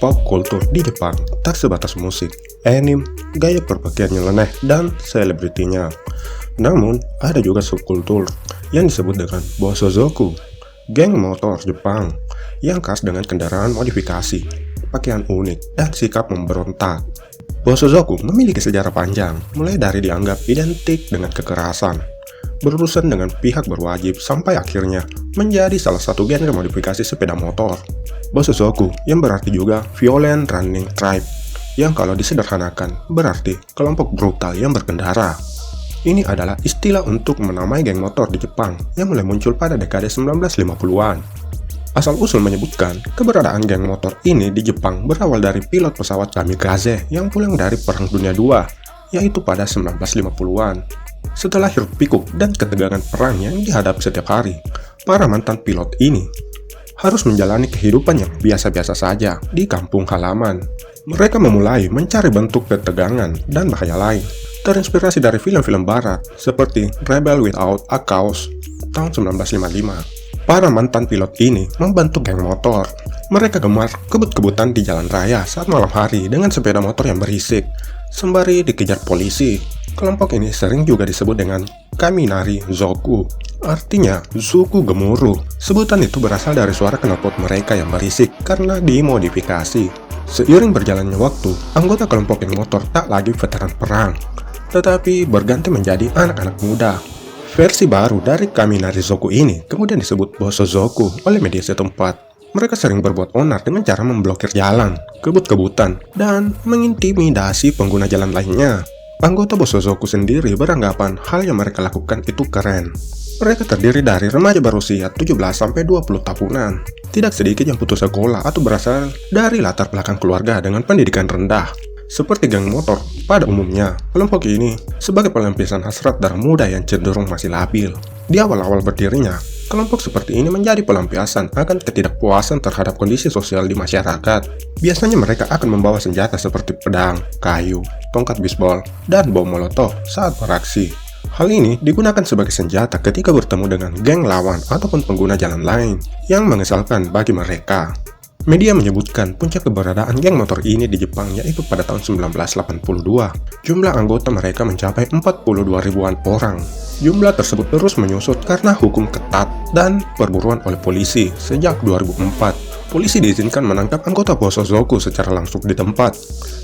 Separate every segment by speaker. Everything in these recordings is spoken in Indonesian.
Speaker 1: pop kultur di Jepang tak sebatas musik, anime, gaya berpakaian nyeleneh, dan selebritinya. Namun, ada juga subkultur yang disebut dengan Bosozoku, geng motor Jepang yang khas dengan kendaraan modifikasi, pakaian unik, dan sikap memberontak. Bosozoku memiliki sejarah panjang, mulai dari dianggap identik dengan kekerasan, berurusan dengan pihak berwajib, sampai akhirnya menjadi salah satu genre modifikasi sepeda motor. Bosozoku yang berarti juga Violent Running Tribe, yang kalau disederhanakan berarti kelompok brutal yang berkendara. Ini adalah istilah untuk menamai geng motor di Jepang yang mulai muncul pada dekade 1950-an. Asal-usul menyebutkan keberadaan geng motor ini di Jepang berawal dari pilot pesawat kamikaze yang pulang dari Perang Dunia II, yaitu pada 1950-an. Setelah hiruk-pikuk dan ketegangan perang yang dihadapi setiap hari, para mantan pilot ini harus menjalani kehidupan yang biasa-biasa saja di kampung halaman. Mereka memulai mencari bentuk ketegangan dan bahaya lain, terinspirasi dari film-film barat seperti Rebel Without a Cause tahun 1955. Para mantan pilot ini membentuk geng motor. Mereka gemar kebut-kebutan di jalan raya saat malam hari dengan sepeda motor yang berisik, sembari dikejar polisi. Kelompok ini sering juga disebut dengan Kaminari Zoku, artinya suku gemuruh. Sebutan itu berasal dari suara knalpot mereka yang berisik karena dimodifikasi. Seiring berjalannya waktu, anggota kelompok geng motor tak lagi veteran perang, tetapi berganti menjadi anak-anak muda. Versi baru dari Kaminari Zoku ini kemudian disebut Bosozoku oleh media setempat. Mereka sering berbuat onar dengan cara memblokir jalan, kebut-kebutan, dan mengintimidasi pengguna jalan lainnya. Anggota Bosozoku sendiri beranggapan hal yang mereka lakukan itu keren. Mereka terdiri dari remaja berusia 17-20 tahunan. Tidak sedikit yang putus sekolah atau berasal dari latar belakang keluarga dengan pendidikan rendah. Seperti geng motor pada umumnya, kelompok ini sebagai pelampiasan hasrat darah muda yang cenderung masih labil. Di awal-awal berdirinya, kelompok seperti ini menjadi pelampiasan akan ketidakpuasan terhadap kondisi sosial di masyarakat. Biasanya mereka akan membawa senjata seperti pedang, kayu, tongkat bisbol, dan bom molotov saat beraksi. Hal ini digunakan sebagai senjata ketika bertemu dengan geng lawan ataupun pengguna jalan lain yang mengesalkan bagi mereka. Media menyebutkan puncak keberadaan geng motor ini di Jepang yaitu pada tahun 1982. Jumlah anggota mereka mencapai 42 ribuan orang. Jumlah tersebut terus menyusut karena hukum ketat dan perburuan oleh polisi sejak 2004. Polisi diizinkan menangkap anggota Bosozoku secara langsung di tempat.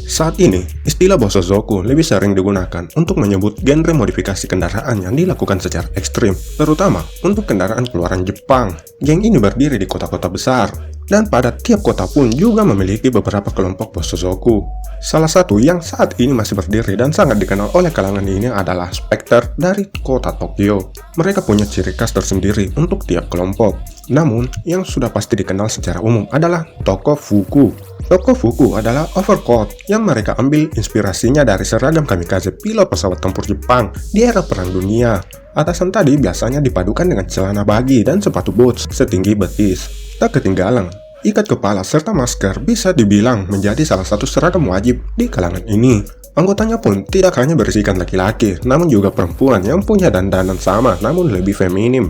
Speaker 1: Saat ini, istilah Bosozoku lebih sering digunakan untuk menyebut genre modifikasi kendaraan yang dilakukan secara ekstrim, terutama untuk kendaraan keluaran Jepang. Geng ini berdiri di kota-kota besar, dan pada tiap kota pun juga memiliki beberapa kelompok Bosozoku. Salah satu yang saat ini masih berdiri dan sangat dikenal oleh kalangan ini adalah Spectre dari kota Tokyo. Mereka punya ciri khas tersendiri untuk tiap kelompok. Namun, yang sudah pasti dikenal secara umum adalah Tokofuku. Tokofuku adalah overcoat yang mereka ambil inspirasinya dari seragam kamikaze pilot pesawat tempur Jepang di era Perang Dunia. Atasan tadi biasanya dipadukan dengan celana bagi dan sepatu boots setinggi betis. Tak ketinggalan, ikat kepala serta masker bisa dibilang menjadi salah satu seragam wajib di kalangan ini. Anggotanya pun tidak hanya berisikan laki-laki, namun juga perempuan yang punya dandanan sama namun lebih feminim.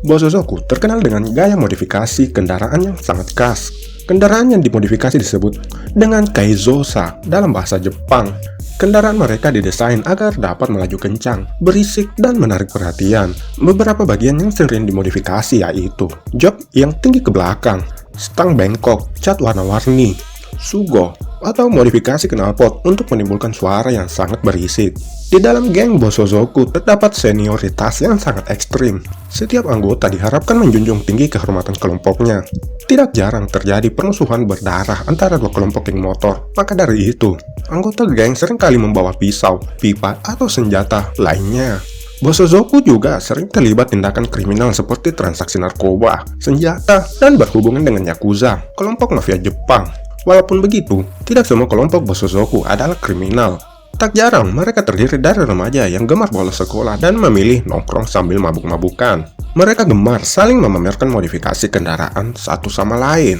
Speaker 1: Bosozoku terkenal dengan gaya modifikasi kendaraan yang sangat khas. Kendaraan yang dimodifikasi disebut dengan kaizosa dalam bahasa Jepang. Kendaraan mereka didesain agar dapat melaju kencang, berisik, dan menarik perhatian. Beberapa bagian yang sering dimodifikasi yaitu jok yang tinggi ke belakang, stang bengkok, cat warna-warni, sugo, atau modifikasi knalpot untuk menimbulkan suara yang sangat berisik. Di dalam geng Bosozoku terdapat senioritas yang sangat ekstrim. Setiap anggota diharapkan menjunjung tinggi kehormatan kelompoknya. Tidak jarang terjadi permusuhan berdarah antara dua kelompok geng motor. Maka dari itu, anggota geng seringkali membawa pisau, pipa, atau senjata lainnya. Bosozoku juga sering terlibat tindakan kriminal seperti transaksi narkoba, senjata, dan berhubungan dengan Yakuza, kelompok mafia Jepang. Walaupun begitu, tidak semua kelompok Bosozoku adalah kriminal. Tak jarang mereka terdiri dari remaja yang gemar bolos sekolah dan memilih nongkrong sambil mabuk-mabukan. Mereka gemar saling memamerkan modifikasi kendaraan satu sama lain.